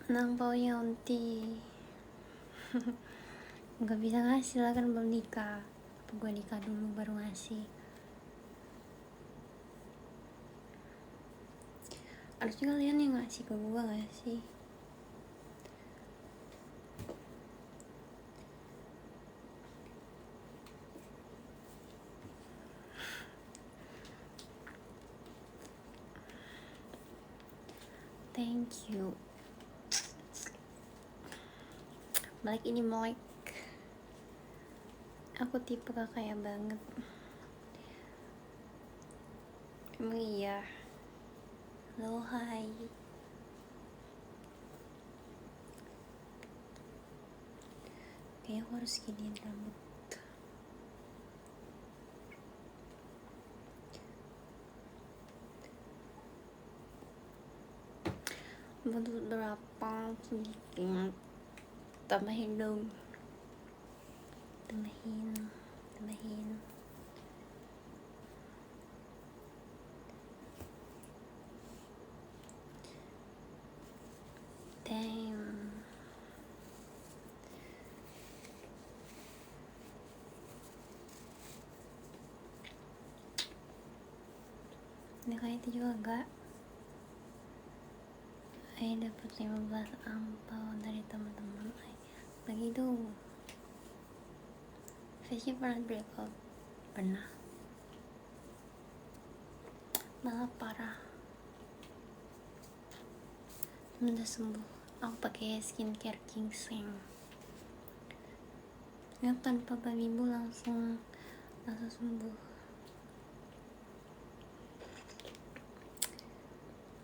Nang paunya unti. Nggak bisa ngasih lah, kan belum nikah. Apa gue nikah dulu baru ngasih? Harusnya kalian yang ngasih ke gue gak sih? Thank you. Balik ini Mike. Aku tipe kakak ya banget. Emang iya. Halo, hai. Kayaknya aku harus giniin rambut. Butuh berapa sedikit. Tambahin dong. Tambahin. Damn. Ini kayak itu juga enggak. Saya dapat 15 ampau dari teman-teman saya. Lagi itu Fashion pernah breakout. Pernah. Malah parah. Udah sembuh. Aku pakai skincare ginseng. Ya, tanpa babibu langsung sembuh.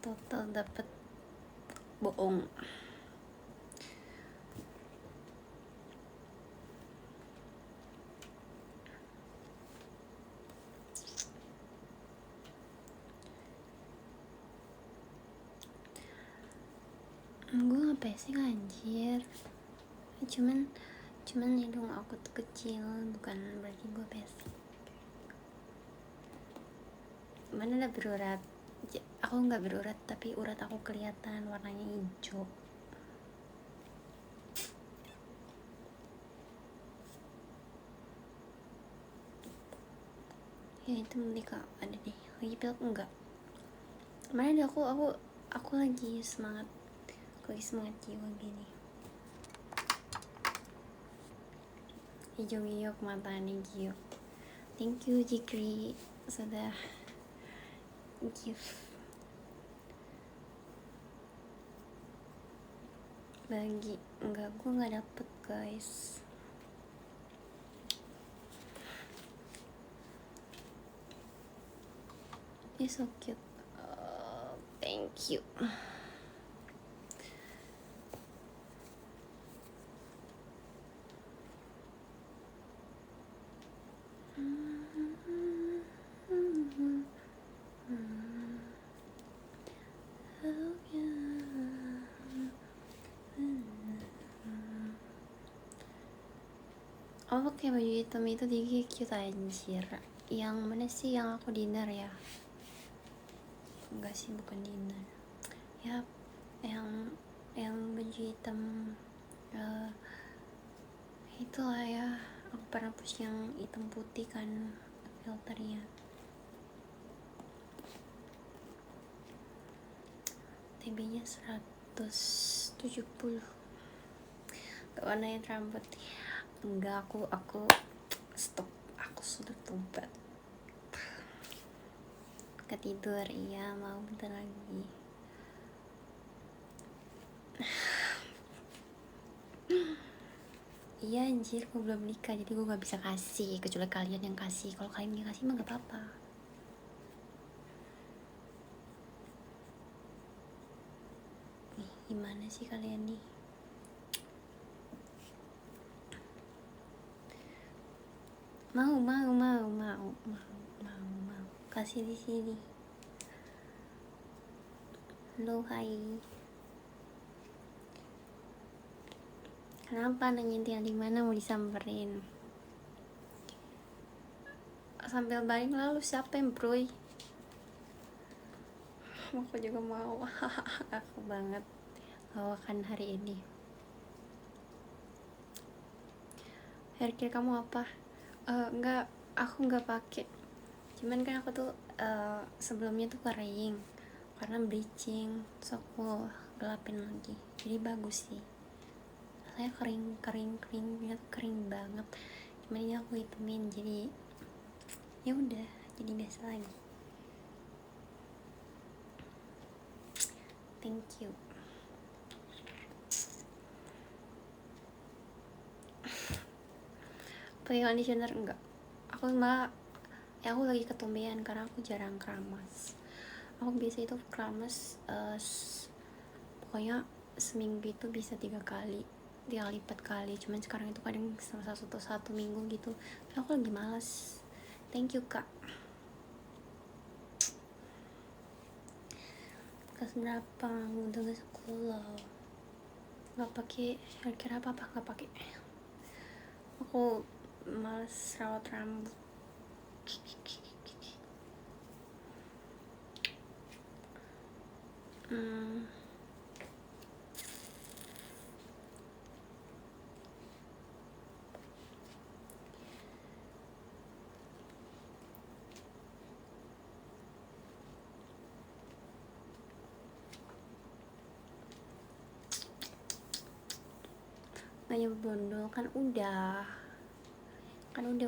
Total dapat bohong. Gue ngapain sih anjir? Cuman hidung aku tuh kecil, bukan berarti gue basic. Mana ada berurat? Aku nggak berurat, tapi urat aku kelihatan warnanya hijau. Ya itu menikah ada deh. Lagi pilek enggak? Mana ada aku lagi semangat. Lagi semangat jiwa gini. Hijau matanya giok. Thank you Jikri sudah gift bagi. Enggak, gue nggak dapet guys. It's so cute. Thank you. Oh, pakai baju hitam itu Digi cute anjir. Yang mana sih yang aku dinner ya? Enggak sih, bukan dinner. Ya, yang baju hitam itulah ya. Aku pernah push yang hitam putih kan filternya. TB-nya 170. Gak warnain rambut. Enggak, aku stop. Aku sudah tobat. Ketidur, iya mau bentar lagi. Iya anjir, gue belum nikah jadi gue gak bisa kasih, kecuali kalian yang kasih. Kalau kalian yang kasih mah gak apa-apa. Nih, gimana sih kalian nih? Mau kasih di sini. Halo, hai. Kenapa nanyain tinggal di mana, mau disamperin? Sambil balik lalu siapa yang broy? Aku juga mau. Aku banget. bawakan hari ini. Hair care kamu apa? Enggak, aku nggak pakai. Cuman kan aku tuh sebelumnya tuh kering karena bleaching, terus aku gelapin lagi. Jadi bagus sih. Saya keringnya tuh kering banget. Cuman ini aku hitamin, jadi ya udah, jadi biasa lagi. Thank you. Pakai conditioner enggak? Aku malah aku lagi ketumbean karena aku jarang keramas. Aku biasa itu keramas pokoknya seminggu itu bisa 3 kali 4 kali. Cuman sekarang itu kadang satu minggu gitu. Aku lagi malas. Thank you kak. Kelas berapa? Udah gak sekolah. Gak pakai hair care apa gak pakai. Aku malas rawat rambut. Gak nyebut bondol kan udah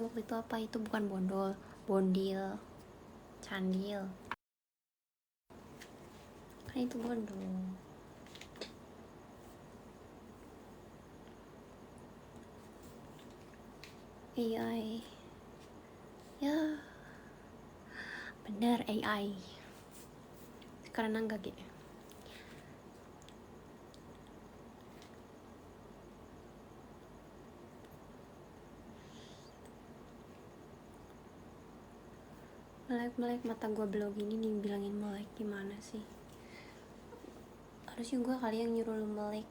waktu itu. Apa itu? Bukan bondol, bondil, candil kan itu bondol. AI ya bener, AI karena enggak gitu. Melek mata gue belok gini dibilangin melek, gimana sih? Harusnya gue kali yang nyuruh lu melek.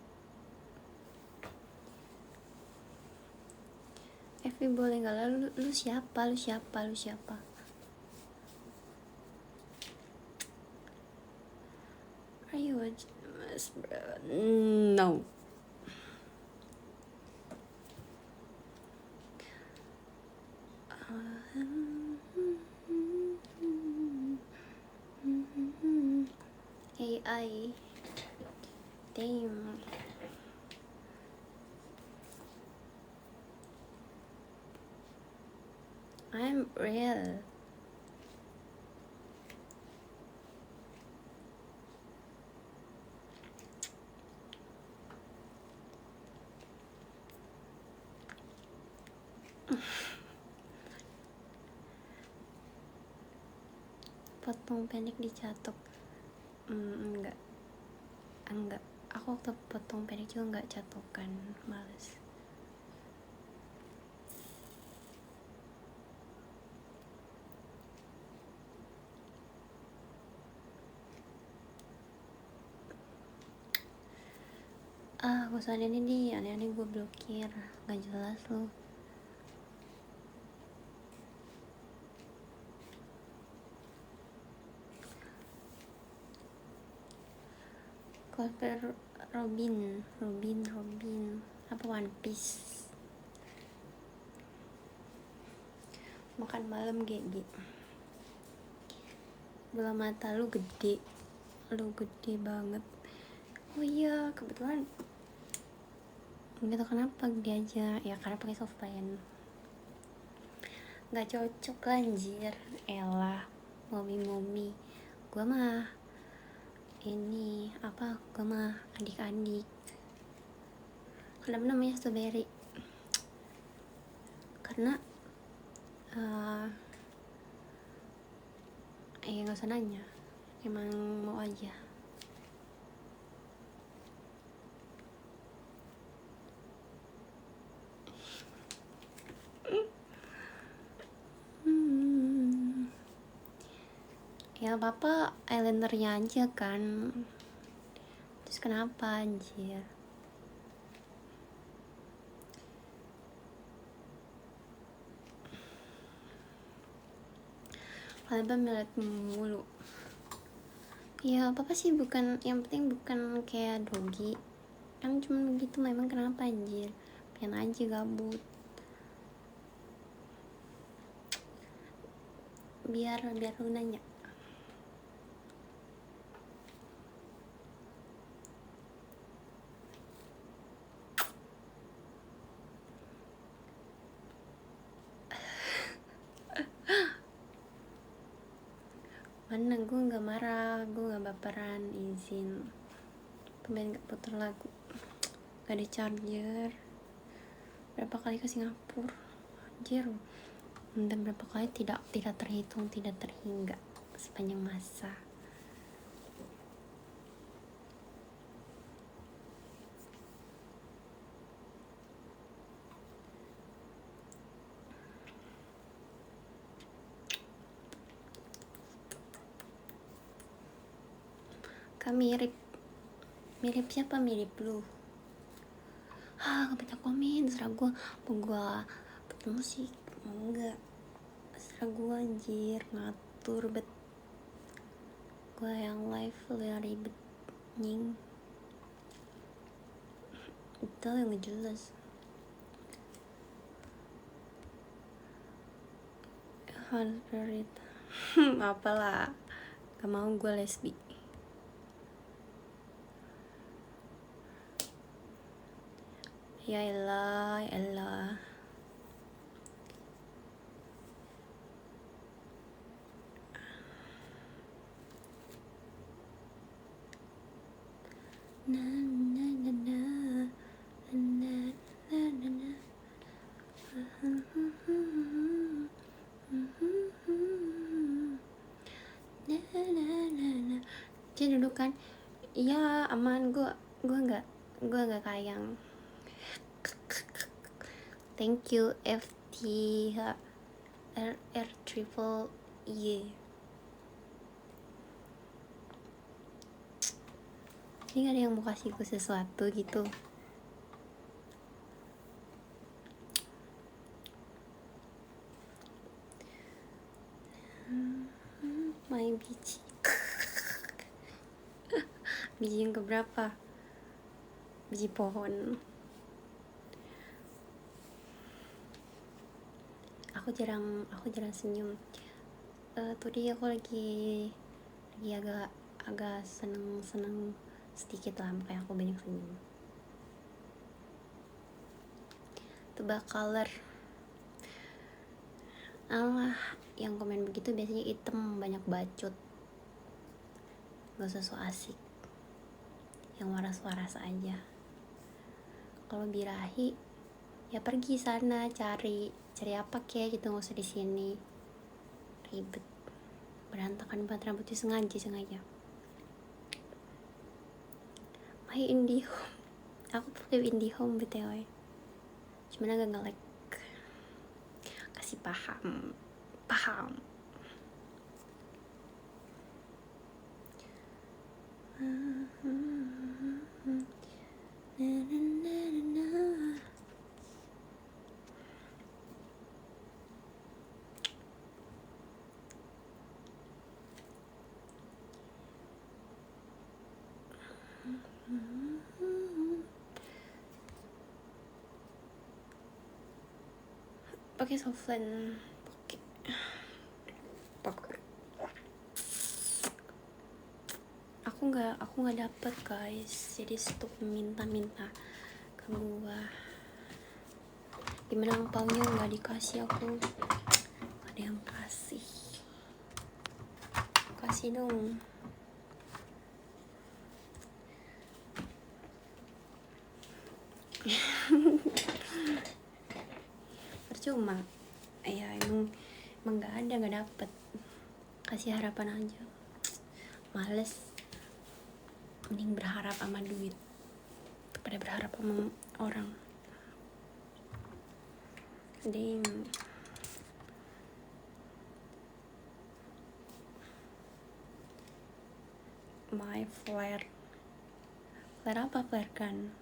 Evi boleh gak lah, lu siapa? Are you a no? AI damn. I'm real. Potong pendek dicatok. Enggak. Aku waktu potong pendek juga enggak catokan, males. Gak usah aneh-aneh gue blokir, gak jelas lo. Cosplay Robin apa One Piece. Makan malam GG. Bola mata lu gede banget. Oh iya, kebetulan nggak tau kenapa dia aja ya, karena pakai softline. Nggak cocok lah anjir. Elah, momi gue mah ini apa, gue mah adik-adik. Kenapa namanya strawberry? Karena nggak usah nanya, emang mau aja. Ya papa eyelinernya aja kan, terus kenapa anjir? Kalian melihat mulu. Ya apa sih, bukan yang penting bukan kayak dogi kan, cuma begitu. Memang kenapa anjir, pengen aja gabut. Biar lu nanya. Mana gue nggak marah, gue nggak baperan, izin. Tumben nggak putar lagu, gak ada charger. Berapa kali ke Singapura anjir, dan berapa kali tidak terhitung, tidak terhingga sepanjang masa. Kan mirip siapa, mirip lu. Gak banyak komen, serah gue. Apa gue ketemu sih enggak, serah gue anjir, ngatur bet. Gue yang live lu yang ribet nying, itu yang gak jelas. Favorite apalah, gak mau gue lesbi. Ya elah, ya elah. Na na na na na na na na. Dia duduk kan, iya aman. gue nggak kayak yang thank you FT R triple Y. Ini gak ada yang mau kasih gue sesuatu gitu. Main biji. Biji yang keberapa? Biji pohon. Aku jarang senyum. Tadi aku lagi agak seneng sedikit lah, makanya aku banyak senyum. Tebak color. Alah, yang komen begitu biasanya hitam, banyak bacot. Gak usah so asik, yang waras-waras aja. Kalau birahi ya pergi sana cari apa kayak gitu, nggak usah di sini ribet, berantakan banget rambutnya, sengaja. My IndiHome, aku pakai IndiHome btw, cuman agak nge-lag. Kasih paham. Pakai softland, pakai. Aku nggak dapet guys, jadi stop minta ke gua. Gimana angpaunya nggak dikasih, aku nggak ada yang kasih dong. Percuma ya, emang nggak dapet. Kasih harapan aja, males. Mending berharap sama duit daripada berharap sama orang. Damn. My flare apa flare kan?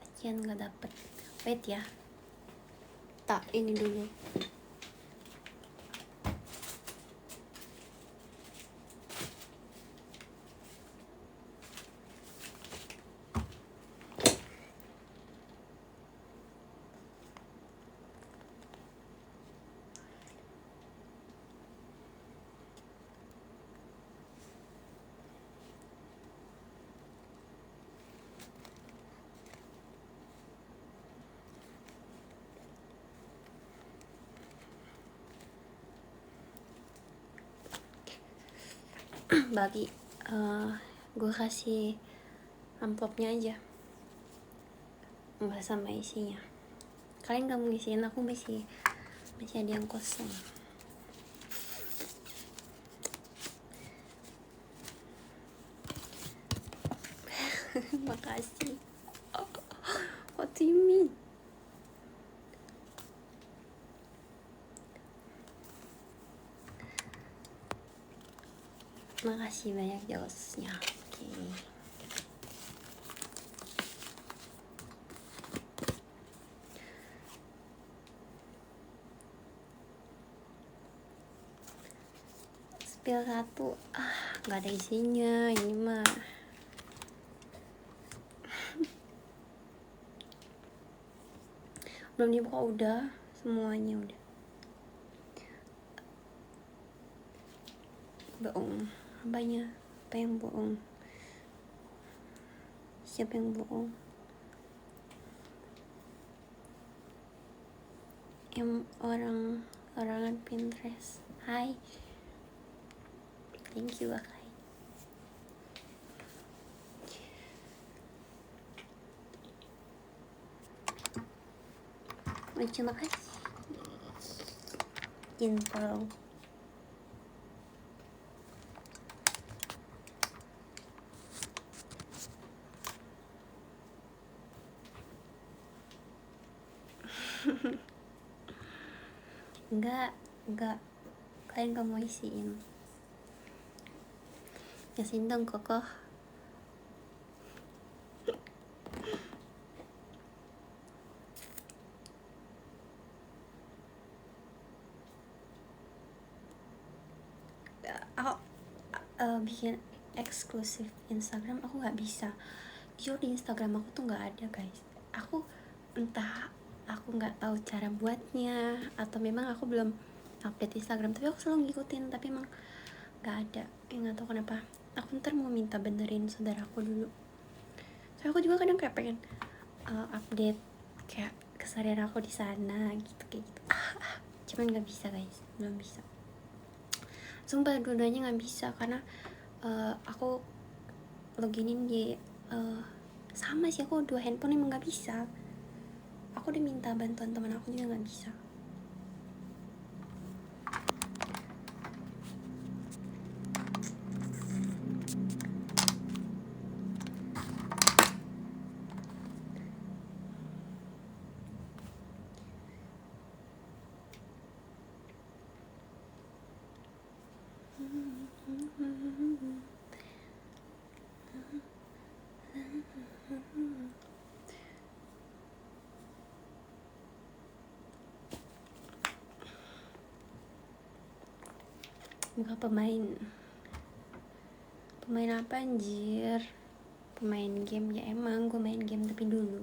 Acian nggak dapet. Wait ya, tak ini dulu. bagi gue kasih amplopnya aja, nggak sama isinya. Kalian gak mau isiin, aku masih ada yang kosong. Makasih. What do you mean? Makasih banyak jawabnya. Oke. Spill satu, nggak ada isinya ini mah. Belum dibuka, udah semuanya udah. Bohong, apanya? Apa yang bohong? Siapa yang bohong? Yang orangan Pinterest. Hai, thank you Akai. Terima kasih. Info. enggak kalian gak mau isiin. Isiin dong kokoh. Aku bikin eksklusif Instagram aku nggak bisa. Jujur di Instagram aku tuh nggak ada guys. Aku entah aku nggak tahu cara buatnya atau memang aku belum update Instagram, tapi aku selalu ngikutin, tapi emang nggak ada. Nggak tahu kenapa. Aku ntar mau minta benerin saudaraku dulu. So aku juga kadang kayak pengen update kayak keseharian aku di sana gitu kayak gitu. Cuman nggak bisa guys, belum bisa. Sumpah dua-duanya nggak bisa karena aku loginin di sama sih, aku 2 handphone emang nggak bisa. Aku udah minta bantuan teman aku juga nggak bisa. Bukan pemain apa anjir? Pemain game ya, emang gue main game tapi dulu.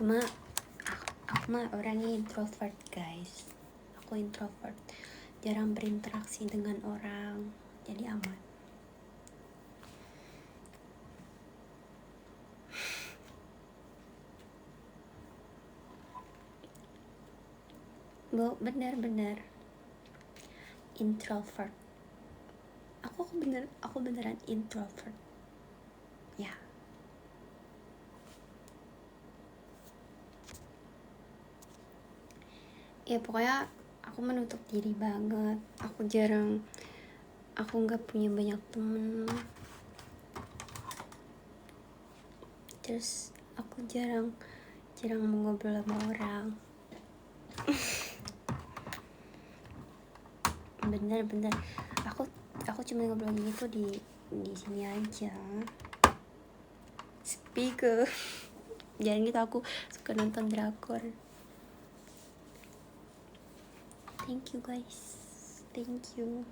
aku mah orangnya introvert guys. Aku introvert, jarang berinteraksi dengan orang, jadi aman. Bener introvert. Aku beneran introvert ya. Ya pokoknya aku menutup diri banget. Aku nggak punya banyak temen. Terus aku jarang mengobrol sama orang. bener aku cuma ngobrol gitu di sini aja. Speaker. Jangan gitu, aku suka nonton drakor. Thank you guys, thank you.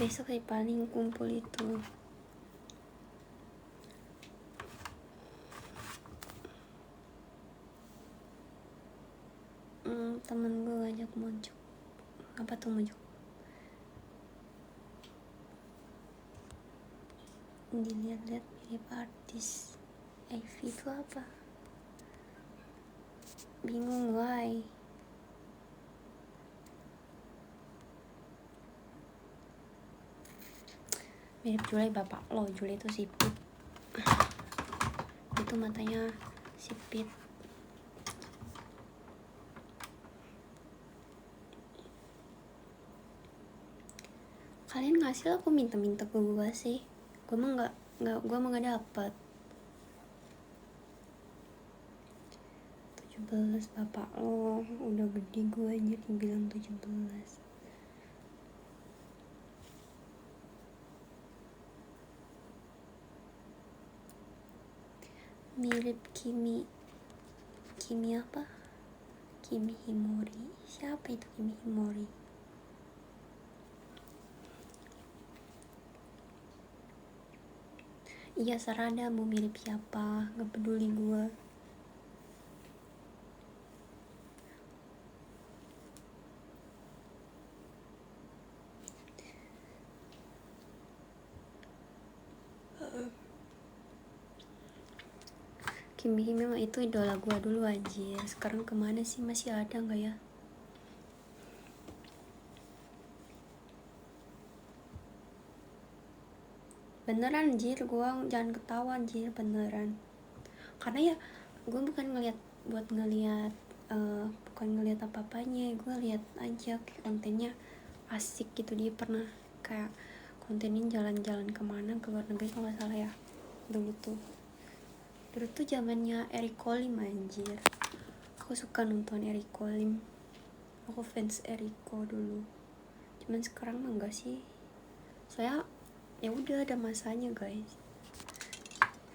besok sih paling kumpul itu. Temen gue ngajak mojok. Apa tuh mojok? Dilihat-lihat mirip artis. Ivy itu apa? Bingung why. Mirip Jule bapak lo. Jule itu sipit. Itu matanya sipit. Kalian ngasih aku minta-minta ke gue sih. Gue mah nggak dapet. 17 bapak lo udah gede, gue aja dibilang 17. Mirip Kimi apa? Kimi Himori. Siapa itu Kimi Himori? Iya serada mau mirip siapa, gak peduli gue. Kimi memang itu idola gue dulu anjir. Sekarang kemana sih, masih ada gak ya? Beneran anjir, gue jangan ketawa anjir, beneran. Karena ya gue bukan ngeliat bukan ngeliat apa-apanya, gue lihat aja kontennya asik gitu. Dia pernah kayak kontenin jalan-jalan kemana, ke luar negeri kalau nggak salah ya. Dulu tuh zamannya Eric Colim anjir. Aku suka nonton Eric Colim, aku fans Eriko dulu. Cuman sekarang mah enggak sih, saya ya udah ada masanya guys.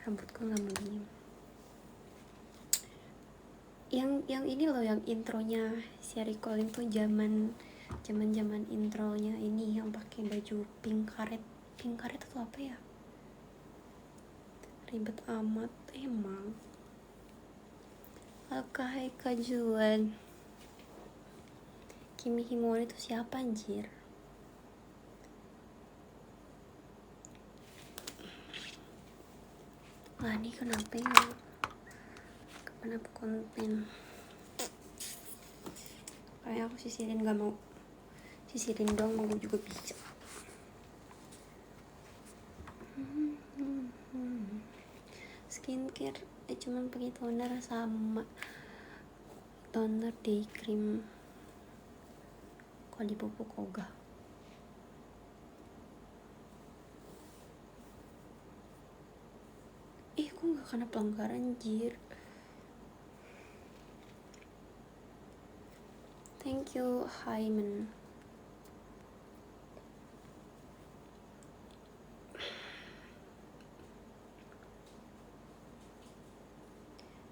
Rambutku lama gini. Yang ini loh, yang intronya si Eric Colim tuh zaman intronya ini yang pakai baju pink karet atau apa ya, ribet amat emang. Alkahai kajuan. Kimi Himori itu siapa anjir? Wah ini kenapa ya? Kenapa konten? Kayak aku sisirin, gak mau sisirin dong, mau juga bisa. Skincare cuman pakai toner sama toner day cream. Kalau di pupuk ogah. Aku gak kena pelanggaran anjir. Thank you Hyman.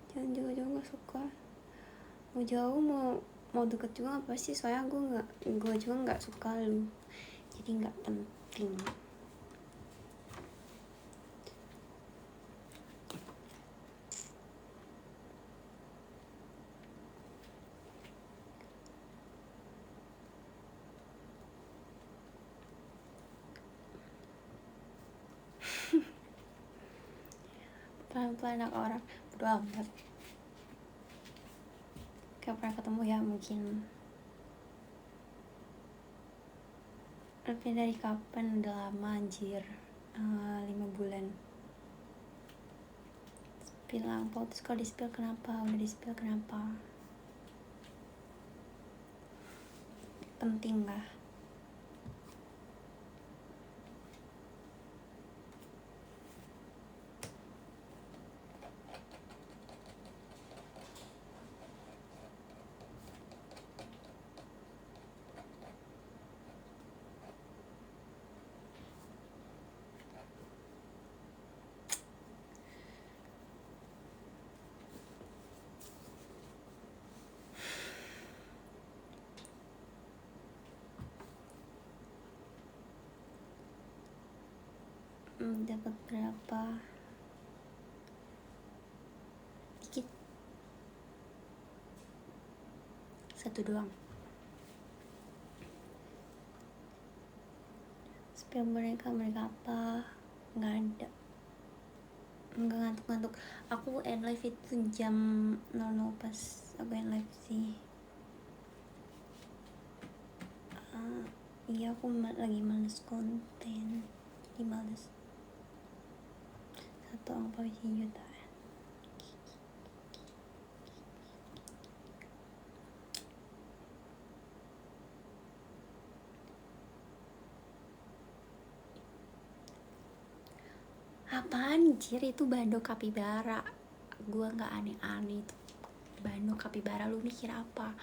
Jangan jauh-jauh, gak suka. Mau jauh mau deket juga gak pasti, soalnya gue juga gak suka lu, jadi gak penting. Pelan-pelan anak orang bodo amat. Gak pernah ketemu ya mungkin. Lebih dari kapan? Udah lama anjir. 5 bulan. Spill lampu. Terus kalau di spill kenapa? Udah di spill kenapa? Penting lah. berapa? Dikit. Satu doang. Spill mereka apa? Nggak ada. Nggak ngantuk-ngantuk. Aku end live itu jam 00 pas aku end live sih. Iya, aku lagi males konten, jadi males. Satu angka jutaan. Apaan anjir, itu Bando Kapibara. Gua nggak aneh-aneh itu Bando Kapibara. Lu mikir apa?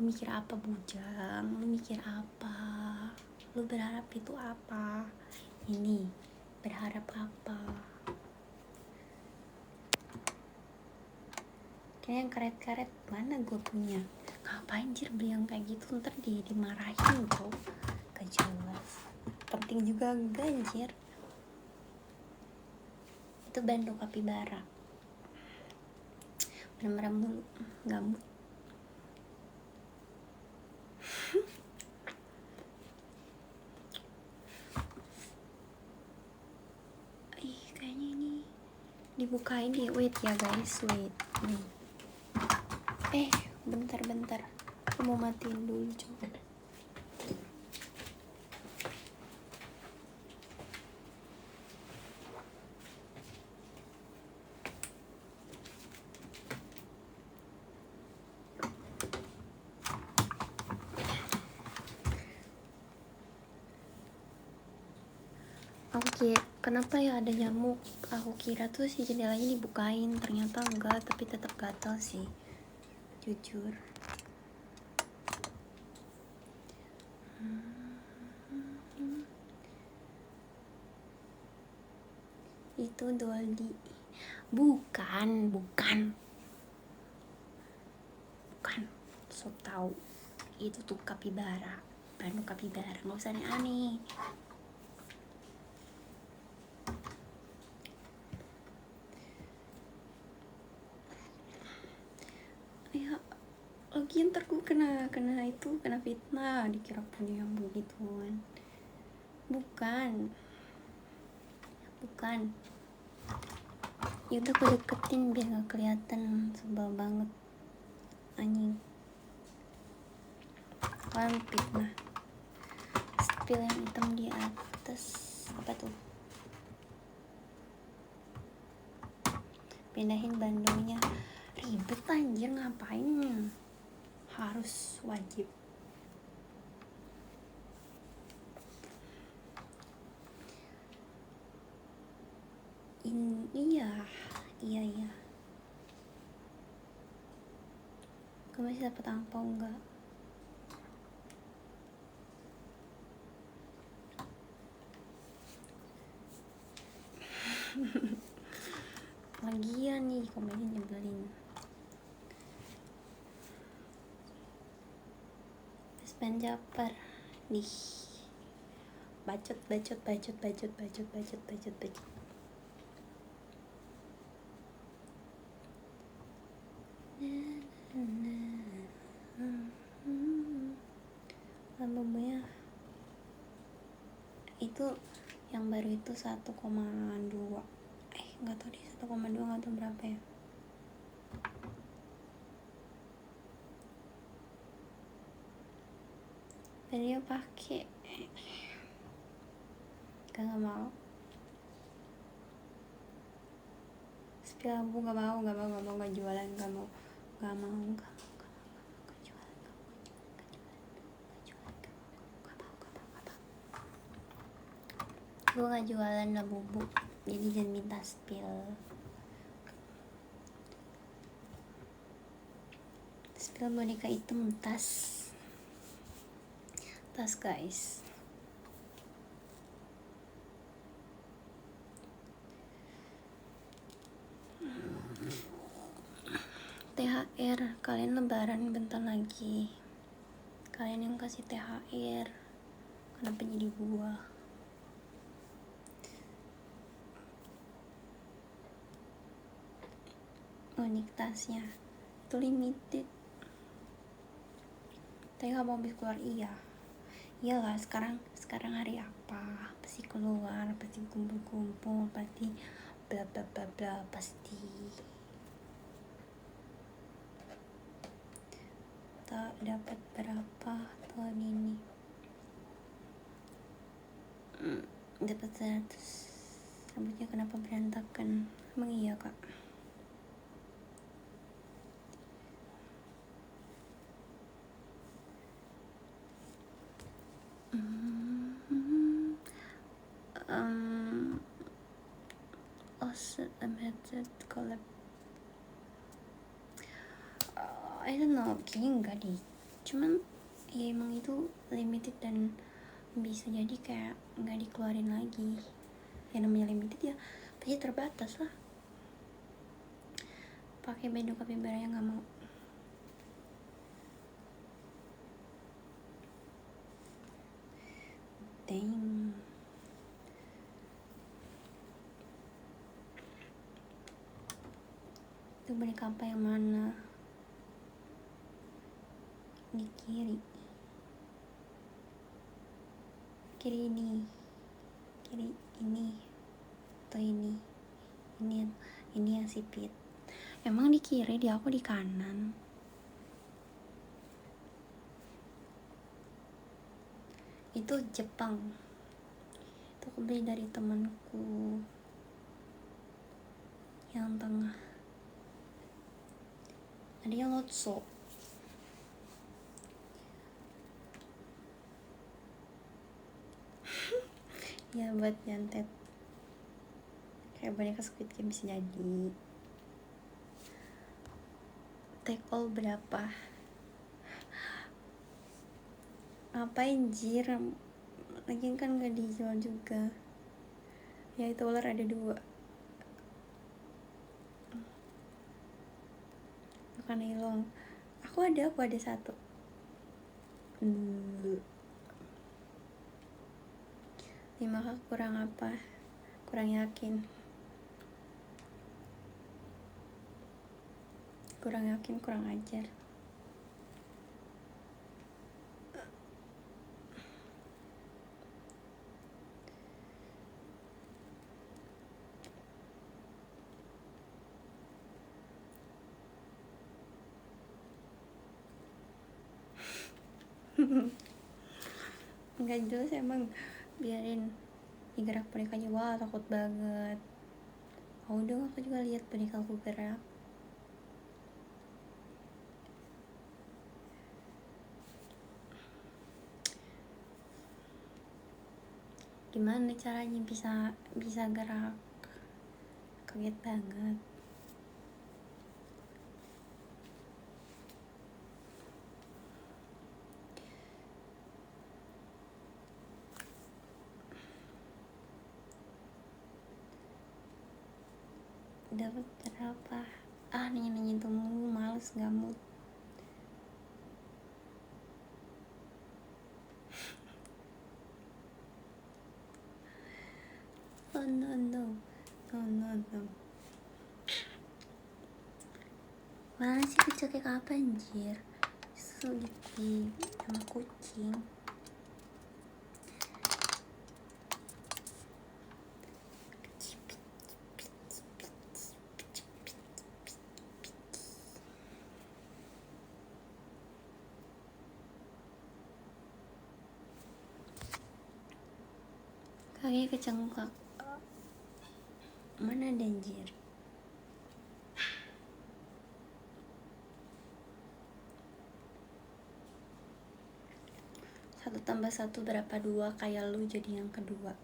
Lu mikir apa bujang? Lu mikir apa? Lu berharap itu apa? Ini berharap apa? Kayak yang karet-karet mana gue punya. Ngapain anjir beli yang kayak gitu, ntar dimarahin bro. Gak jelas. Penting juga enggak anjir. Itu Bando Kapibara. Merem-merem dulu, gabut. Kayaknya ini dibukain deh. Wait ya guys, wait. Bentar. Aku mau matiin dulu coba. Oke, kenapa ya ada nyamuk? Aku kira tuh si jendelanya dibukain, ternyata enggak, tapi tetap gatal sih. Jujur. Itu Dolly. Bukan. So tahu. Itu tuh kapibara. Bando Kapibara, nggak usah aneh-aneh. Ya, lagi ntar gue kena fitnah, dikira punya yang begituan. Bukan. Ya udah, aku deketin biar nggak kelihatan, sebel banget anjing. Kan fitnah. Spill yang hitam di atas apa tuh? Pindahin bandonya. Ribet anjir, ngapain harus wajib. Iya. Gue masih dapet angpau enggak? Lagian nih komennya nyebelin. Pespan Japar nih. Bacot. Albumnya itu yang baru itu 1,2. Nggak tahu deh, 1,2 nggak tahu berapa ya. Dan dia pakai nggak mau. Spill lampu nggak jualan, nggak mau. Gue nggak jualan lah bubuk, jadi jangan minta spill boneka hitam. Tas guys. THR kalian lebaran bentar lagi, kalian yang kasih THR kenapa jadi gua? unik tasnya, itu limited. Tapi kamu habis keluar, iyalah, sekarang hari apa, pasti keluar, pasti kumpul-kumpul, pasti bla bla bla bla, pasti. Tak dapat berapa tahun ini? Dapat 100. Rambutnya kenapa berantakan? Emang iya kak? Also a method collab. I don't know, kayaknya enggak deh. Cuman ya emang itu limited dan bisa jadi kayak nggak dikeluarin lagi. Yang namanya limited ya pasti terbatas lah. Pakai baju kapibara yang nggak mau. Dang. Itu boneka apa yang mana? Di kiri ini, kiri ini atau ini yang sipit. Emang di kiri, di aku di kanan. Itu Jepang, itu aku beli dari temanku yang tengah. Ada yang Lotso. Ya buat nyantet kayak boneka Squid Game bisa jadi. Take all berapa? Ngapain jir, lagi kan gak dijual juga. Ya itu ular ada 2, bukan ilong. Aku ada 1. Lima kak kurang apa? Kurang yakin, kurang ajar. Enggak jelas emang, biarin digerak bonekanya. Wah takut banget. Udah aku juga lihat boneka aku gerak. Gimana caranya bisa gerak? Kaget banget. Dapat berapa? Nanya-nanya itu mulu, males, gak mood. Oh no. Mana sih kecil kayak apa anjir? So gitu sama kucing. Kakinya kecengklak. Mana ada anjir? Satu tambah satu berapa? 2, kayak lu jadi yang kedua.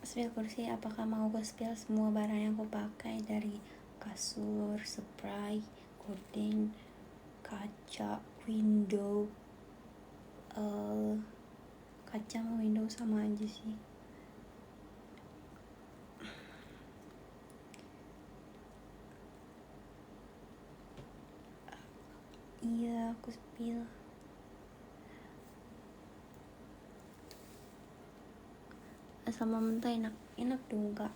Spill kursi, apakah mau gue spill semua barang yang aku pakai, dari kasur, spray, gorden, kaca, window. Kaca sama window sama aja sih. Iya aku spill. sama mentah enak dong kak,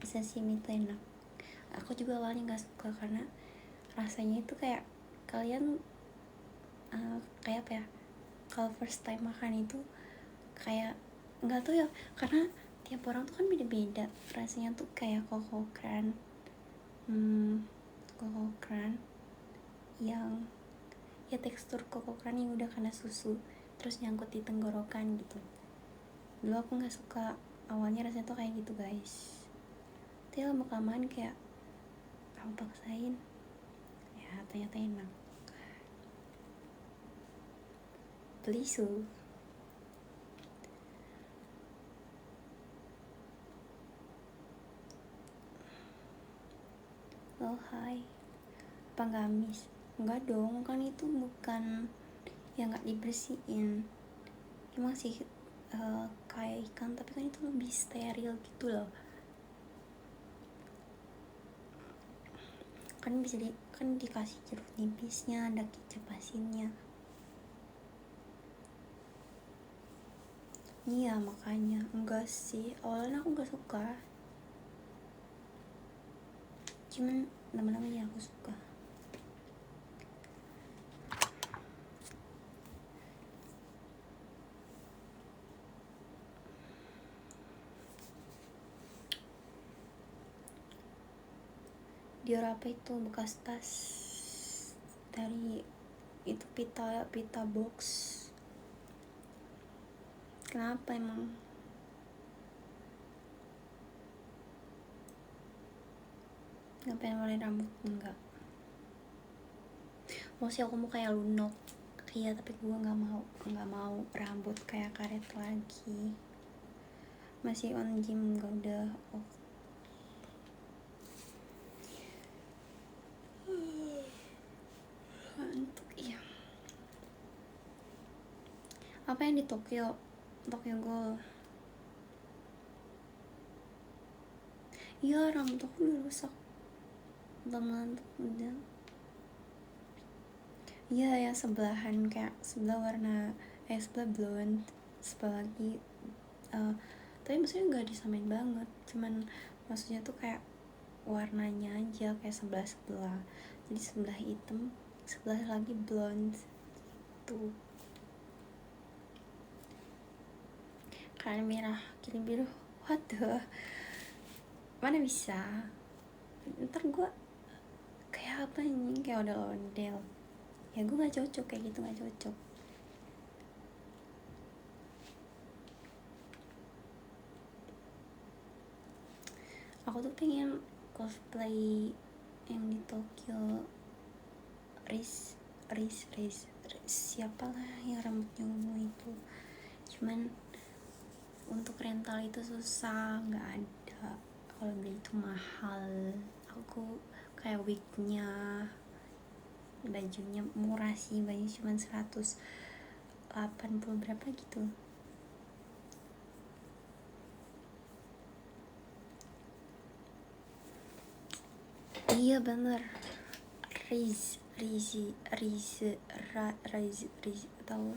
sashimi itu enak. Aku juga awalnya nggak suka karena rasanya itu kayak kalian kayak apa ya, kalau first time makan itu kayak nggak tahu ya, karena tiap orang tuh kan beda-beda rasanya tuh kayak kokokran, kokokran yang ya tekstur kokokran yang udah kena susu terus nyangkut di tenggorokan gitu. Dulu aku nggak suka, awalnya rasanya tuh kayak gitu guys, tapi lama kelamaan kayak aku paksain, ya ternyata enak. Beli su. Oh hai, apa nggak amis? Enggak dong, kan itu bukan yang nggak dibersihin, emang sih kayak ikan tapi kan itu lebih steril gitu loh. Kan bisa kan dikasih jeruk nipisnya, ada kecap asinnya. Iya makanya enggak sih, awalnya aku nggak suka, cuman lama-lama ya aku suka. Dior apa itu, bekas tas dari itu pita box. Kenapa emang? Ngapain warnain rambut? Enggak, mau sih aku mau kayak Lunok, iya tapi gue nggak mau rambut kayak karet lagi, masih on gym gak udah off. Ngantuk iya. Apa yang di Tokyo Ghoul? Iya rambut aku udah rusak, udah ngantuk udah. Iya yang sebelahan, kayak sebelah warna sebelah blonde, sebelah lagi tapi maksudnya nggak disamain banget, cuman maksudnya tuh kayak warnanya aja kayak sebelah jadi sebelah hitam sebelah lagi blonde tuh, kayak merah kirim biru, what the, mana bisa, ntar gue kayak apa ini, kayak udah ondel ya, gue nggak cocok kayak gitu, nggak cocok. Aku tuh pengen cosplay yang di Tokyo, Riz siapalah yang rambutnya ungu itu, cuman untuk rental itu susah, nggak ada, kalau beli itu mahal. Aku kayak wignya, bajunya murah sih, baju cuma 180 berapa gitu. Iya bener, Riz tahu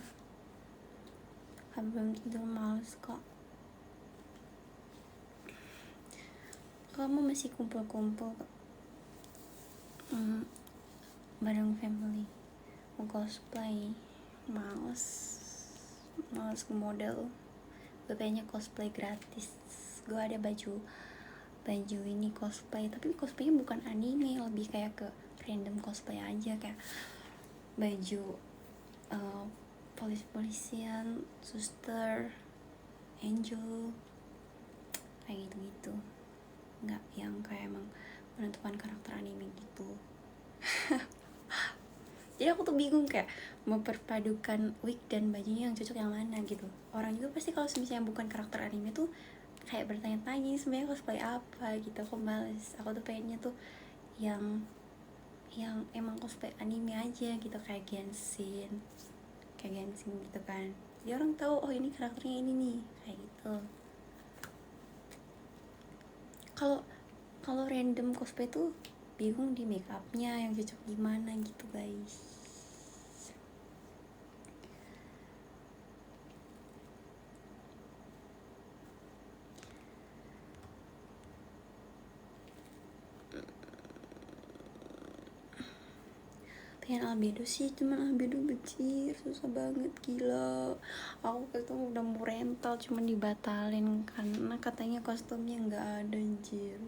kan, belum tidur, males kok. Kamu masih kumpul-kumpul bareng family mau cosplay, males model. Gue kayaknya cosplay gratis, gue ada baju ini cosplay, tapi cosplaynya bukan anime, lebih kayak ke random cosplay aja, kayak baju polisian, suster, angel, kayak gitu, nggak yang kayak emang menentukan karakter anime gitu. Jadi aku tuh bingung kayak memperpadukan wig dan bajunya yang cocok yang mana gitu. Orang juga pasti kalau misalnya bukan karakter anime tuh kayak bertanya-tanya ini sebenarnya cosplay apa gitu. Aku males, aku tuh pengennya tuh yang emang cosplay anime aja gitu, kayak Genshin gitu kan, jadi orang tahu oh ini karakternya ini nih, kayak gitu. Kalau random cosplay tuh bingung di make upnya yang cocok gimana gitu guys. pengen albedo sih, cuman albedo becir, susah banget, gila. Aku ketemu udah mau rental cuman dibatalin karena katanya kostumnya nggak ada, anjir.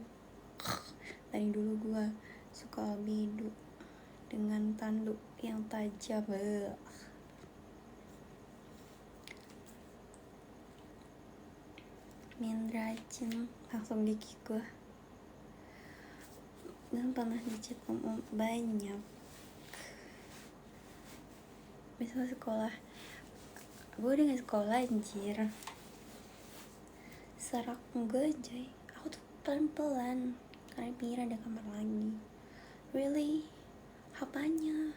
Dari dulu gua suka albedo dengan tanduk yang tajam. Main rajin langsung dikit gua. Dan pernah dicat om banyak. Misal sekolah, gue udah gak sekolah, anjir. Serak gue aja. Aku tuh pelan-pelan karena pikir ada kamar lagi. Really? Apanya?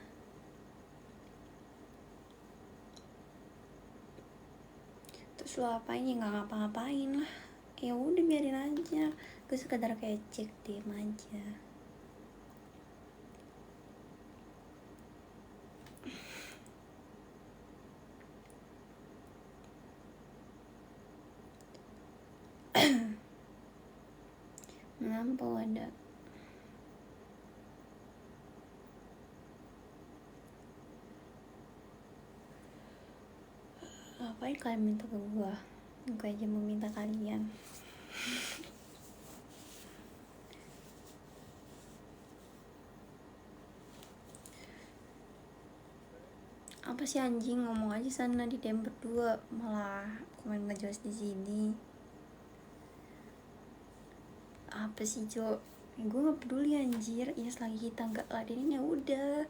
Terus lo apain ya? Gak ngapa-ngapain lah. Ya udah biarin aja. Gue sekedar kayak cek diem aja. Melampau ada. Ngapain kalian minta ke gue? Gue aja mau minta kalian. Apa sih anjing, ngomong aja sana di DM berdua, malah komen gak jelas di sini. Apa sih Jo? Gue gak peduli anjir. Ya selagi kita gak ladenin ya udah.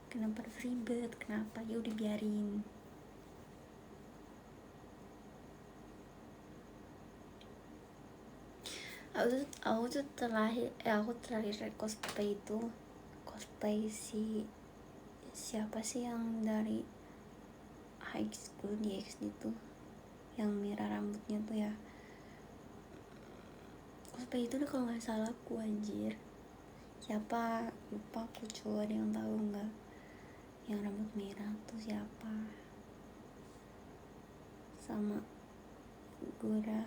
Kenapa harus ribet? Kenapa? Ya udah biarin. Aku tuh terakhir cosplay itu cosplay siapa sih yang dari high school di XD tuh, yang merah rambutnya tuh ya. Cosplay itu udah kalau nggak salah aku, anjir. Siapa? Lupa aku, coba ada yang tahu nggak? Yang rambut merah tuh siapa? Sama Gura.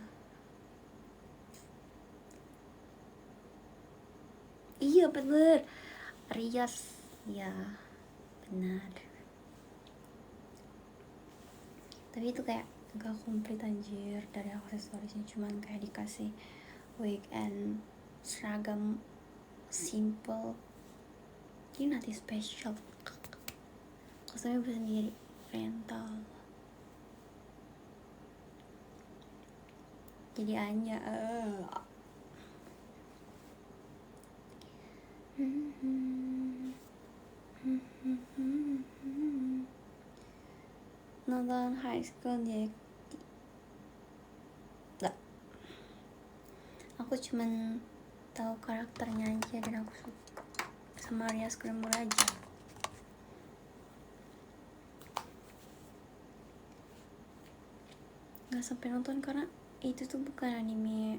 Iya bener, Rias. Ya benar. Tapi itu kayak gak komplit anjir. Dari aksesorisnya cuman kayak dikasih wig and seragam simple. Ini nanti special. Kostumnya bersendiri, rental. Jadi Anya. Nonton High School DxD nggak, aku cuman tahu karakternya aja dan aku suka sama Arya Scramble aja. Nggak sampai nonton karena itu tuh bukan anime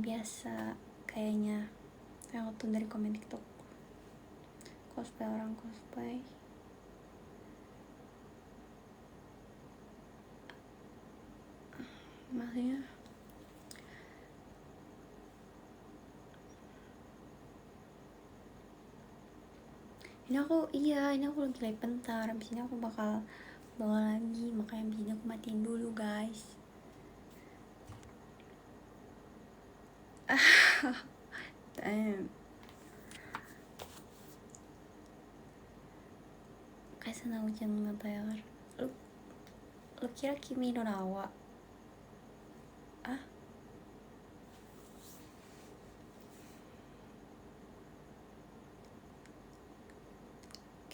biasa kayaknya yang aku tuh dari komen TikTok. Cosplay, orang cosplay. Maksudnya ini aku lagi live bentar, abis ini aku bakal bawa lagi, makanya abis ini aku matiin dulu guys. Damn. Kayak sana hujan ngebayar. Lu kira Kimi no Nawa?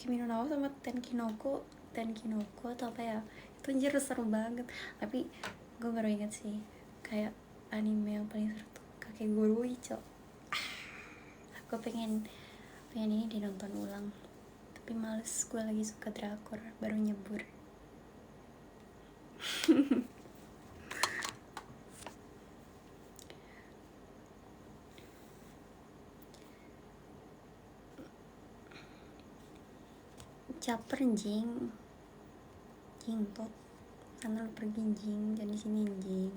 Kimi no Nawa sama Tenkinoko atau apa ya, itu anjir seru banget. Tapi gue baru inget sih, kayak anime yang paling seru tuh Kakegurui Icho. Aku pengen ini dinonton ulang, tapi males, gue lagi suka drakor, baru nyebur. Caper jing tot, sana lu pergi jing, jangan di sini jing.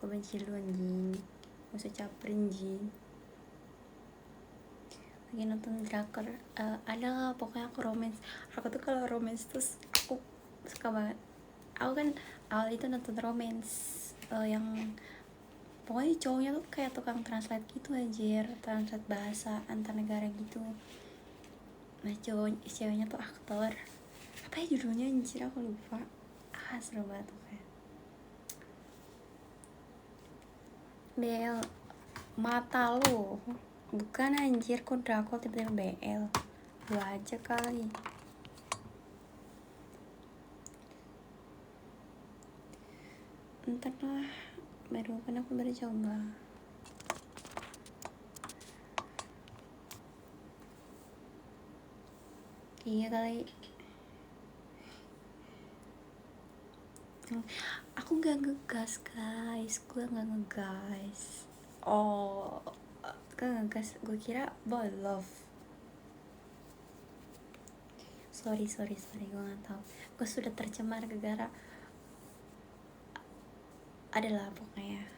Gue benci lu anjing, gak usah caper jing. lagi nonton drakor. Ada lah pokoknya aku tuh kalau romance tuh aku suka banget. Aku kan awal itu nonton romance yang pokoknya cowoknya tuh kayak tukang translate gitu anjir, translate bahasa antar negara gitu. Nah ceweknya tuh aktor, apa ya judulnya anjir aku lupa. Seru banget tuh kayak BL mata lo, bukan anjir, kok drakor tiba-tiba BL, lu aja kali. Entar lah, aku baru coba. Iya kali. Aku gak ngegas guys, gue gak ngegas. Oh, gue ngegas, gue kira boy love. Sorry, gue gak tahu. Gue sudah tercemar gara-gara adalah pokoknya.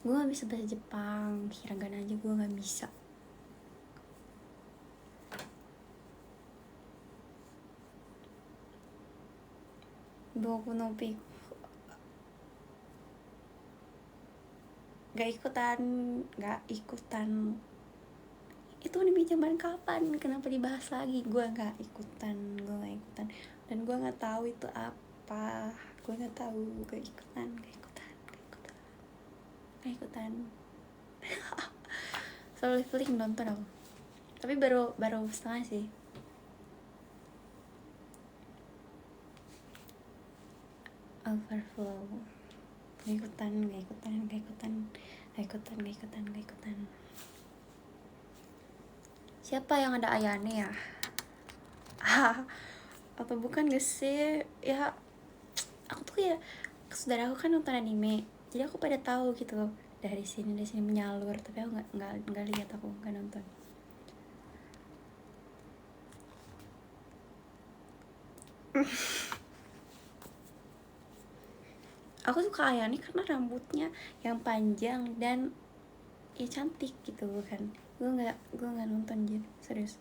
Gue gak bisa bahasa Jepang, hiragana aja gue gak bisa. Boku no Pico gak ikutan. Itu anime zaman kapan? Kenapa dibahas lagi? Gue gak ikutan. Dan gue gak tahu itu apa. Gue gak tahu. Gak ikutan. Selalu feeling nonton aku. Tapi baru setengah sih. Overflow. Gak ikutan. Siapa yang ada Ayane ya? Atau bukan gak sih? Ya aku tuh ya, saudara aku kan nonton anime, jadi aku pada tahu gitu loh, dari sini menyalur, tapi aku nggak lihat, aku nggak nonton. Aku suka Ayane karena rambutnya yang panjang dan ya cantik gitu kan. Gue nggak nonton gitu, serius.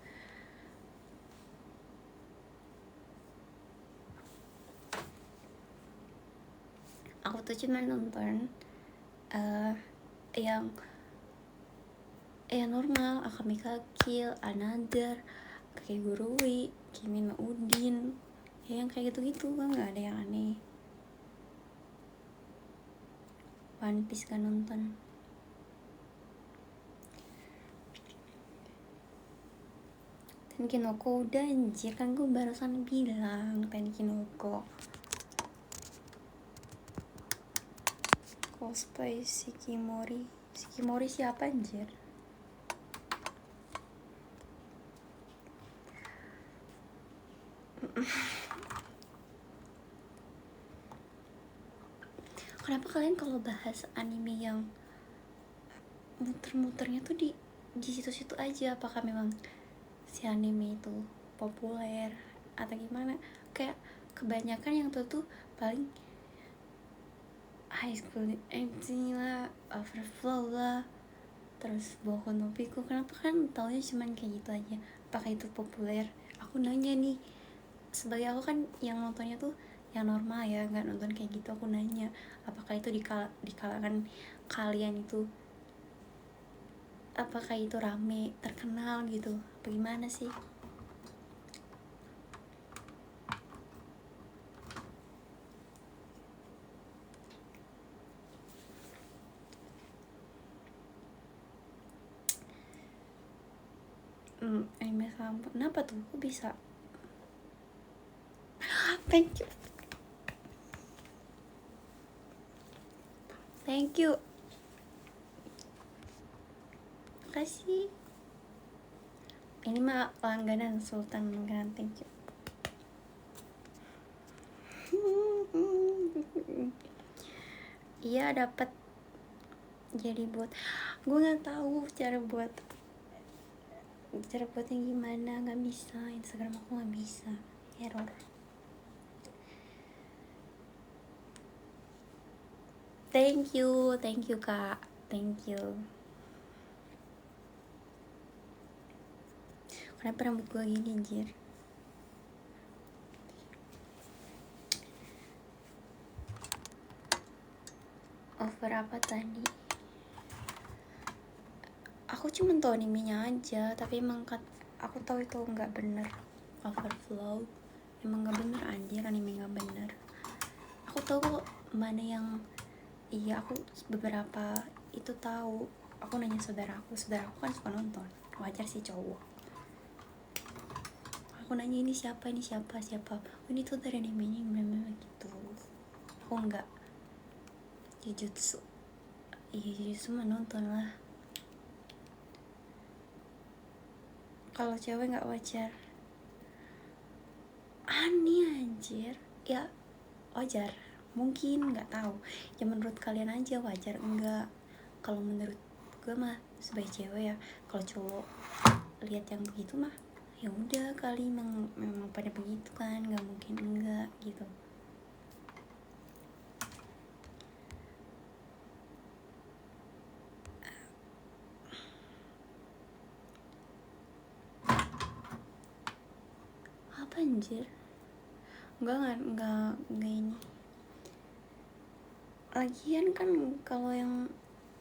Aku tuh cuma nonton yang normal, Akame ga Kill, Another, Kakegurui, Kimi no Udin, ya yang kayak gitu-gitu kan, nggak ada yang aneh. One Piece kan nonton. Tenkinoko udah anjir, kan gue barusan bilang Tenkinoko. Cosplay Shikimori siapa anjir? Kenapa kalian kalau bahas anime yang muter-muternya tuh di situ-situ aja? Apakah memang si anime itu populer atau gimana? Kayak kebanyakan yang tuh paling High School DxD lah, Overflow lah, terus Boku no Pico. Kenapa kan taunya cuman kayak gitu aja? Apakah itu populer? Aku nanya nih, sebagai aku kan yang nontonnya tuh yang normal ya, nggak nonton kayak gitu. Aku nanya, apakah itu di kalangan kalian itu, apakah itu rame, terkenal gitu, bagaimana sih? Anime sampo, kenapa tuh? Kok bisa? Thank you. Makasih. Ini mah langganan Sultan, langganan, thank you. Iya dapat. Jadi buat, gue nggak tahu cara buatnya gimana, nggak bisa. Instagram aku nggak bisa, error. Thank you kak, thank you. Kenapa rambut gue gini anjir? Over apa tadi? Aku cuma tahu animenya aja, tapi emang aku tahu itu nggak bener. Overflow emang nggak bener anjir, anime nggak bener. Aku tahu mana yang iya, aku beberapa itu tahu. Aku nanya saudaraku kan suka nonton, wajar sih cowok. Aku nanya ini siapa oh, ini tuh dari animenya bener-bener gitu. Aku nggak Jujutsu. Iya, Jujutsu mah nonton lah. Kalau cewek nggak wajar. Aneh anjir. Ya wajar. Mungkin nggak tahu. Ya menurut kalian aja wajar enggak. Kalau menurut gue mah sebagai cewek ya. Kalau cowok lihat yang begitu mah ya udah kali memang pada begitu kan, nggak mungkin enggak gitu. Apa anjir? Enggak ini. Lagian kan kalau yang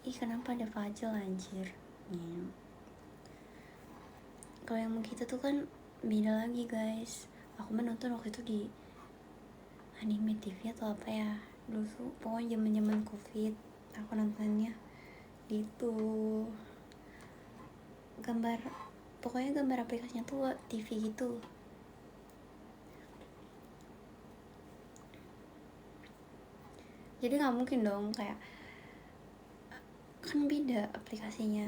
kenapa ada Fajel anjir? Kalau yang begitu tuh kan beda lagi guys. Aku menonton waktu itu di anime TV atau apa ya dulu tuh, pokoknya zaman covid aku nontonnya gitu. Pokoknya gambar aplikasinya tuh TV gitu. Jadi nggak mungkin dong kayak, kan beda aplikasinya.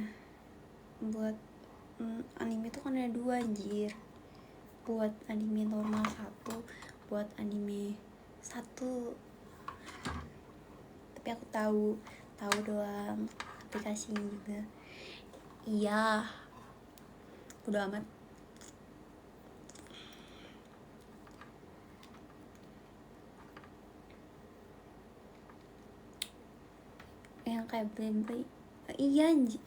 Buat anime tuh kan ada 2 anjir. Buat anime normal 1, buat anime 1. Tapi aku tahu doang aplikasinya juga. Iya, udah amat. Yang kayak beli iya anjir.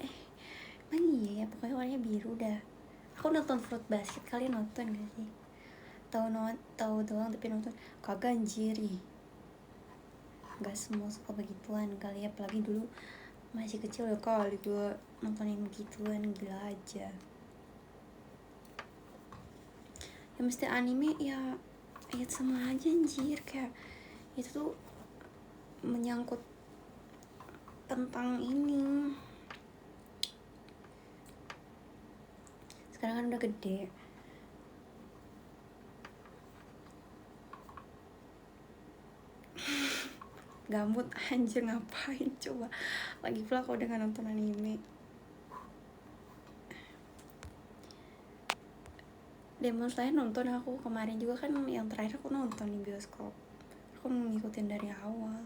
Emang iya ya, pokoknya warnanya biru dah. Aku nonton Fruit Basket, kalian nonton gak sih? Tahu doang tapi nonton kagak anjir. Gak semua suka begituan kali ya, apalagi dulu masih kecil ya kali gue nontonin begituan, gila aja. Ya mesti anime ya sama aja anjir, kayak itu tuh menyangkut tentang ini. Sekarang kan udah gede. Gambut anjir, ngapain coba. Lagi pula aku udah gak nonton anime. Demon Slayer nonton aku kemarin juga kan, yang terakhir aku nonton di bioskop. Aku ngikutin dari awal.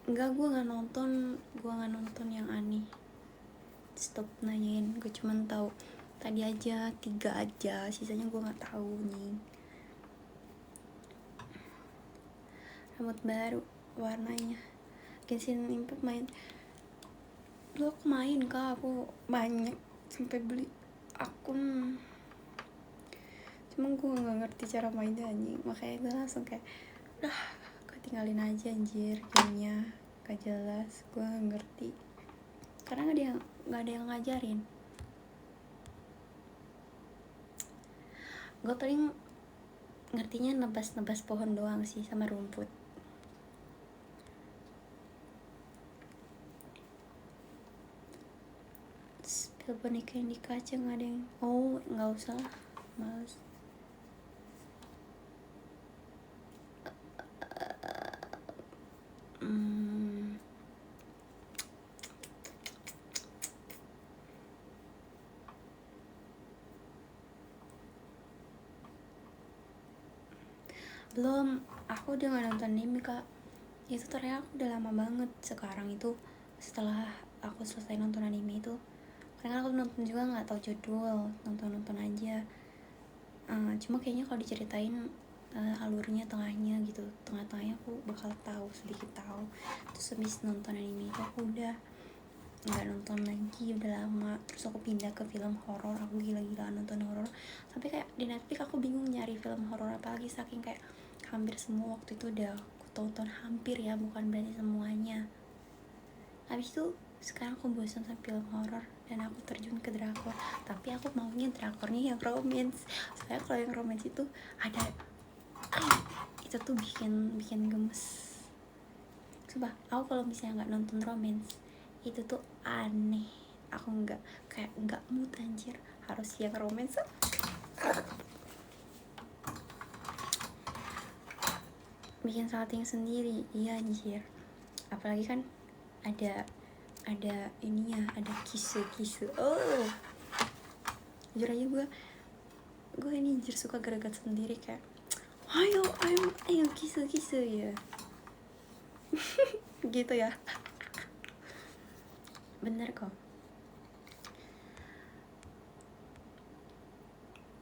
Enggak, gue nggak nonton yang aneh. Stop nanyain, gue cuma tahu tadi aja 3 aja, sisanya gue nggak tahu nih. Rambut baru warnanya Genshin Impact main dulu, aku main kak, aku banyak sampai beli akun, cuma gue nggak ngerti cara mainnya anjing, makanya gue langsung kayak udah gue tinggalin aja anjir, gamenya gak jelas, gue nggak ngerti karena nggak ada yang ngajarin. Gue paling ngertinya nebas pohon doang sih sama rumput. Spill boneka yang di kaca nggak ada yang, oh nggak usah lah, males. Belum, aku udah gak nonton anime kak. Itu ternyata aku udah lama banget. Sekarang itu setelah aku selesai nonton anime itu, karena aku nonton juga nggak tahu judul, nonton aja. Cuma kayaknya kalau diceritain alurnya, tengahnya gitu, tengah-tengahnya aku bakal tahu, sedikit tahu. Terus habis nonton anime itu aku udah nggak nonton lagi, udah lama. Terus aku pindah ke film horor, aku gila-gilaan nonton horor, sampai kayak di Netflix aku bingung nyari film horor apa lagi, saking kayak hampir semua waktu itu udah aku tonton, hampir ya, bukan berarti semuanya. Habis itu sekarang aku bosan sama film horor dan aku terjun ke drakor, tapi aku maunya drakornya yang romance. Soalnya kalau yang romance itu ada itu tuh bikin gemes. Coba aku kalau misalnya nggak nonton romance itu tuh aneh, aku nggak mood anjir, harus yang romance. Bikin salting sendiri, iya anjir. Apalagi kan ada ininya, ada kise. Oh, jujur aja gue ini anjir suka geragat sendiri, kayak ayo kise ya. Gitu ya. Bener kok.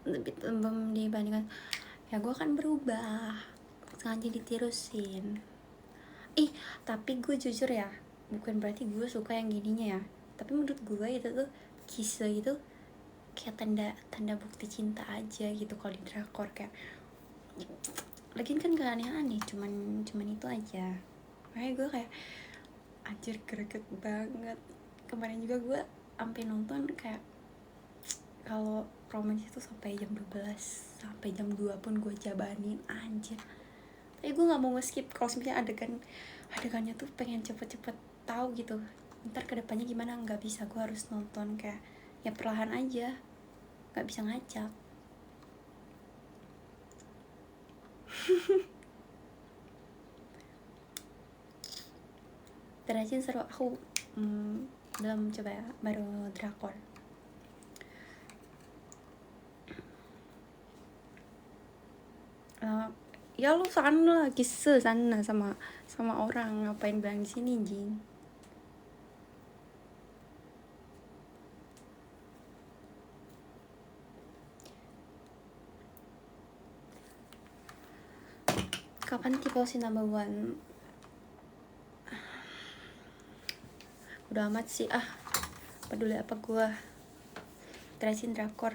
Lebih dibandingkan ya gue kan berubah, sengaja ditirusin. Tapi gue jujur ya, bukan berarti gue suka yang gininya ya, tapi menurut gue itu tuh kisah itu kayak tanda bukti cinta aja gitu kalau di drakor. Kayak lagian kan gak aneh-aneh, cuman itu aja. Makanya gue kayak anjir greget banget. Kemarin juga gue sampai nonton kayak kalau romance itu sampai jam 12, sampai jam 2 pun gue jabanin anjir. Tapi gue nggak mau nge-skip kalau misalnya adegannya tuh pengen cepet-cepet tahu gitu ntar kedepannya gimana. Nggak bisa, gue harus nonton kayak ya perlahan aja, nggak bisa ngacak. Terajin seru. Aku belum coba ya, baru drakor. Ya lu sana kisah sana sama orang, ngapain bilang di sini jing. Kapan tiposin number one? Udah amat sih, peduli apa gua. Terusin drakor.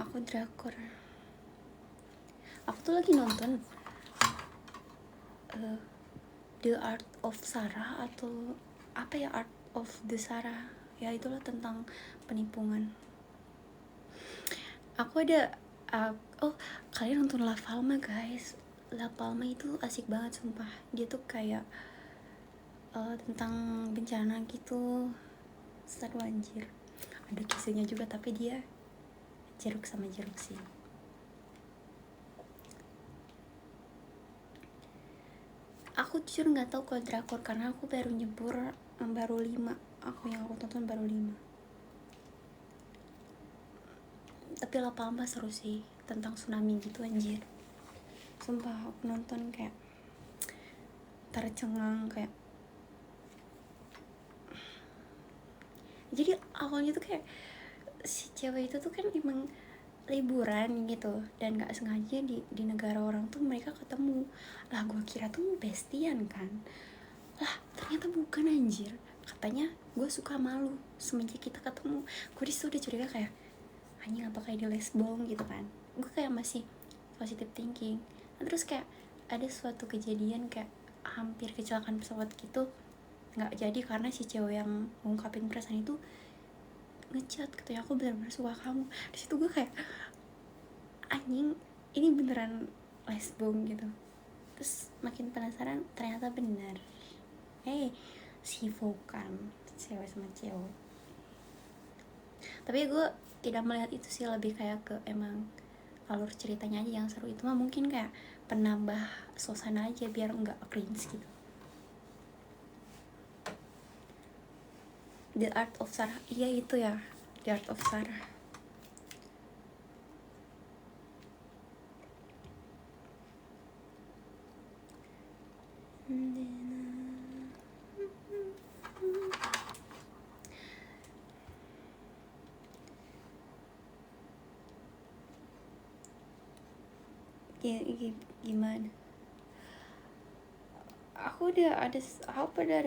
Aku drakor. Aku tuh lagi nonton The Art of Sarah atau apa ya, Art of the Sarah ya, itulah tentang penipuan. Aku ada kalian nonton La Palma guys. La Palma itu asik banget sumpah. Dia tuh kayak tentang bencana gitu, seru anjir. Ada kisahnya juga, tapi dia jeruk sama jeruk sih. Aku jujur nggak tahu kalau drakor karena aku baru nyebur baru 5. Yang aku tonton baru 5. Tapi La Palma seru sih, tentang tsunami gitu anjir. Sumpah aku nonton kayak tercengang, kayak jadi awalnya tuh kayak si cewek itu tuh kan emang liburan gitu dan nggak sengaja di negara orang tuh mereka ketemu. Lah gue kira tuh bestian kan, lah ternyata bukan anjir. Katanya gue suka malu semenjak kita ketemu. Gue disitu udah curiga kayak anjing apakah ini lesbong gitu kan. Gue kayak masih positive thinking. Nah, terus kayak ada suatu kejadian kayak hampir kecelakaan pesawat gitu, nggak jadi karena si cewek yang ngungkapin perasaan itu ngechat katanya aku benar-benar suka kamu. Di situ gue kayak anjing ini beneran lesbong gitu. Terus makin penasaran, ternyata benar. Si Vokan cewek sama cewek. Tapi gue tidak melihat itu sih, lebih kayak ke emang alur ceritanya aja yang seru. Itu mah mungkin kayak penambah suasana aja biar nggak cringe gitu. The Art of Sarah, iya itu ya, The Art of Sarah. gimana? Aku udah ada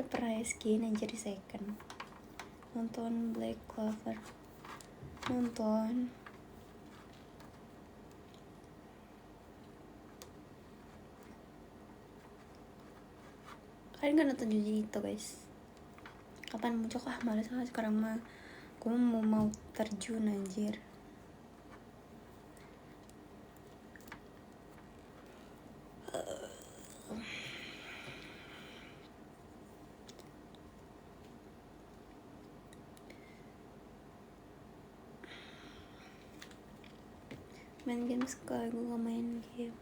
pernah skin yang jadi second. Nonton Black Clover. Nonton. Kalian gak nonton Jujutsu guys? Kapan muncul? Males lah sekarang mah. Gue mau terjun anjir. Main game sekali, gue gak main game.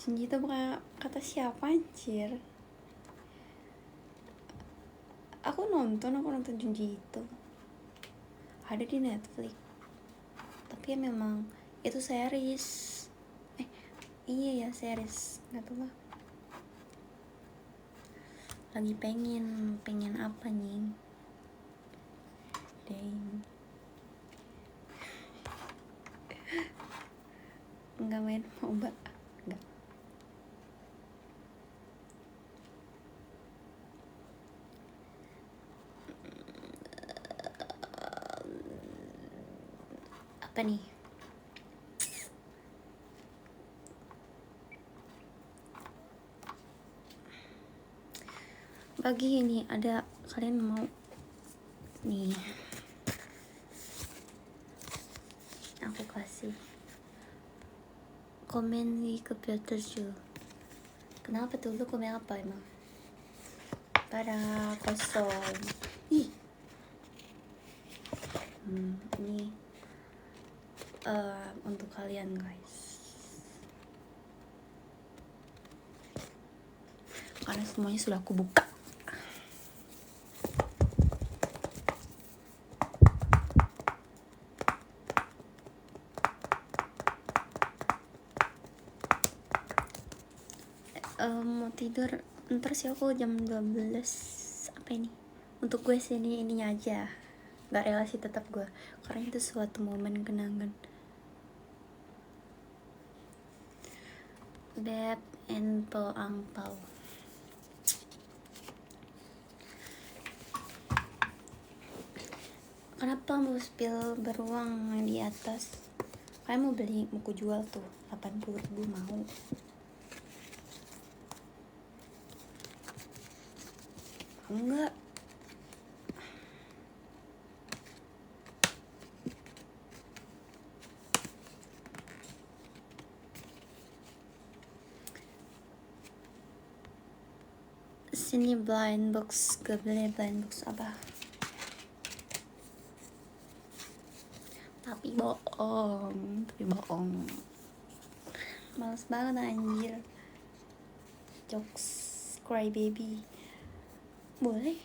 Janji itu bukan kata siapa anjir. Aku nonton Junji itu ada di Netflix, tapi ya memang itu series. Iya ya series, nggak tahu lah. Lagi pengen apa nih? Dang. Nggak main MOBA. Nggak. Apa nih? Bagi ini ada, kalian mau nih aku kasih komen di computer juga. Kenapa tuh lu komen apa emang? Pada kosong. Ih. Ini untuk kalian guys, karena semuanya sudah aku buka. Mau tidur ntar sih aku jam 12. Apa ini untuk gue sih, ininya aja, gak relasi tetap gue, karena itu suatu momen kenangan. Beb and po angpau. Kenapa mau spill beruang yang di atas? Kalian mau beli, mau ku jual tuh 80.000, mau? Enggak. Sini blind box, gak beli blind box apa? Tapi bohong. Males banget anjir. Jokes cry baby. Boleh?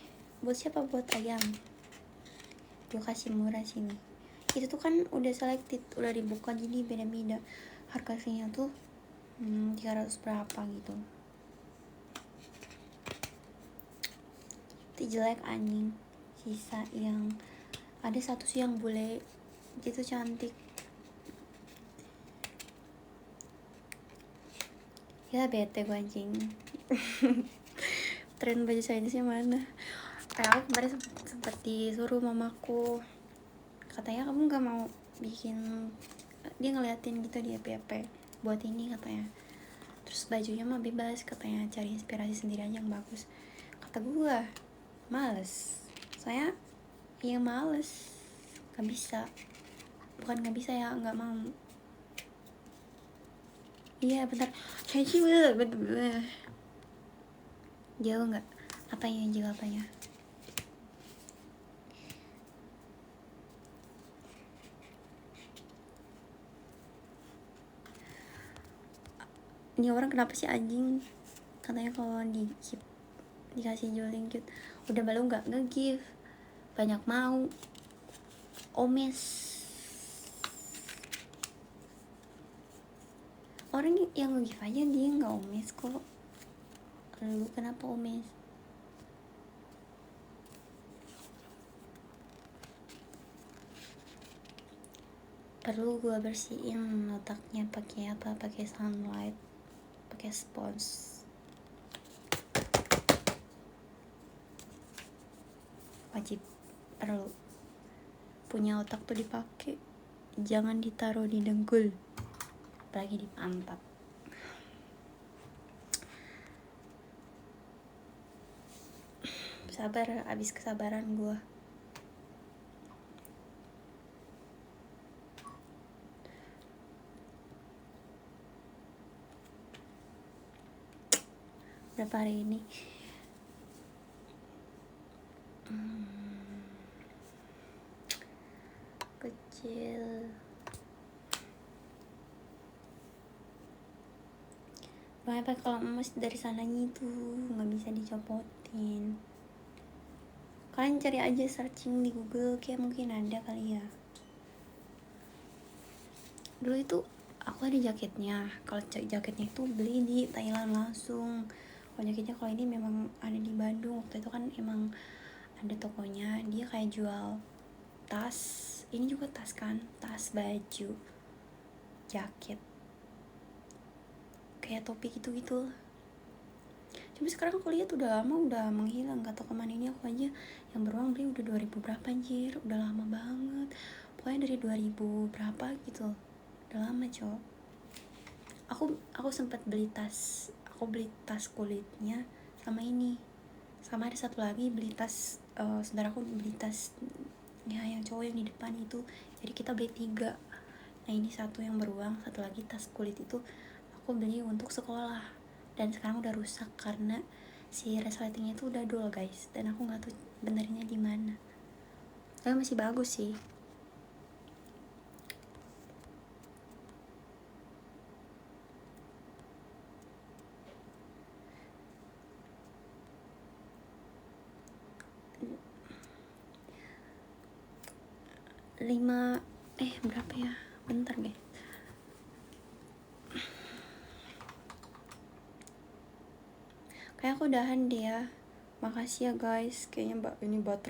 Buat siapa? Buat ayam. Gue kasih murah sini. Itu tuh kan udah selected, udah dibuka, jadi beda-beda harganya tuh 300 berapa gitu. Itu jelek anjing. Sisa yang ada satu sih yang bule gitu cantik. Ya bete gue anjing. Tren baju Chinese-nya mana? Kayak aku kemarin sempet disuruh mamaku, katanya kamu gak mau bikin, dia ngeliatin gitu di FYP buat ini katanya. Terus bajunya mah bebas katanya, cari inspirasi sendiri aja yang bagus. Kata gue males, saya yang males, gak bisa, bukan gak bisa ya, gak mau. Iya bentar, saya sih jauh nggak? Apanya jauh apanya? Ini orang kenapa sih anjing? Katanya kalau dikasih jualan cute, udah baru nggak nge-give, banyak mau omes. Orang yang nge-give aja dia nggak omes kok. Lu kenapa omes? perlu gue bersihin otaknya pakai apa, pakai sunlight, pakai spons. Wajib, perlu punya otak tuh dipakai, jangan ditaruh di dengkul, apalagi di pantat. Sabar, abis kesabaran gue. Berapa hari ini? Kecil. Makanya kalau emas dari sananya itu nggak bisa dicopotin. Kalian cari aja, searching di Google, kayak mungkin ada kali ya. Dulu itu aku ada jaketnya. Kalau jaketnya itu beli di Thailand langsung. Kalau jaketnya, kalau ini memang ada di Bandung. Waktu itu kan emang ada tokonya, dia kayak jual tas. Ini juga tas kan, tas, baju, jaket, kayak topi gitu-gitu. Cuma sekarang aku lihat udah lama, udah menghilang, gak tau kemana. Ini aku aja yang beruang beli udah 2000 berapa anjir, udah lama banget. Pokoknya dari 2000 berapa gitu, udah lama cowok. Aku sempat beli tas, aku beli tas kulitnya sama ini, sama ada satu lagi beli tas, saudaraku beli tas ya yang cowok yang di depan itu. Jadi kita beli 3. Nah ini satu yang beruang, satu lagi tas kulit itu aku beli untuk sekolah, dan sekarang udah rusak karena si resletingnya itu udah dull guys, dan aku nggak tahu benernya di mana. Tapi masih bagus sih. Berapa ya, bentar deh. Kayak aku udahan deh ya. Makasih ya guys, kayaknya ini baterai